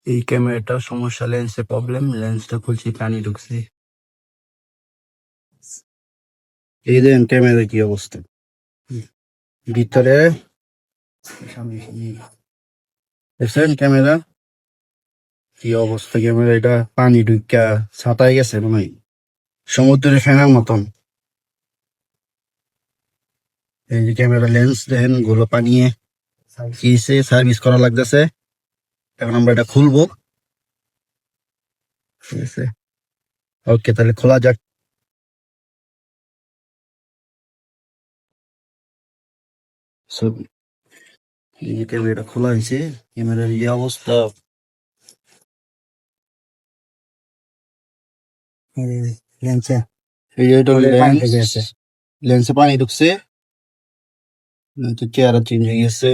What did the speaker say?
এই ক্যামেরাটার সমস্যা, লেন্সে প্রবলেম, লেন্সটা খুলছি পানি ঢুকছে। এই দেখেন ক্যামেরার কি অবস্থা, ভিতরে দেখছেন ক্যামেরা কি অবস্থা, ক্যামেরা এটা পানি ঢুকা ছাতায় গেছে মনে হয়, সমুদ্রের ফেনার মতন। এই যে ক্যামেরা লেন্স দেখেন গুলো পানিয়ে কিসে সার্ভিস করা লাগতেছে। এখন আমরা এটা খুলবো, ঠিক আছে? ওকে, তাহলে খোলা যাক। So, এই যে ক্যামেরাটা খোলা হয়েছে, ক্যামেরার এই অবস্থা, লেন্সে এই যে এটা লেন্সে পানি ঢুকছে, চেহারা চেঞ্জ হয়ে গেছে।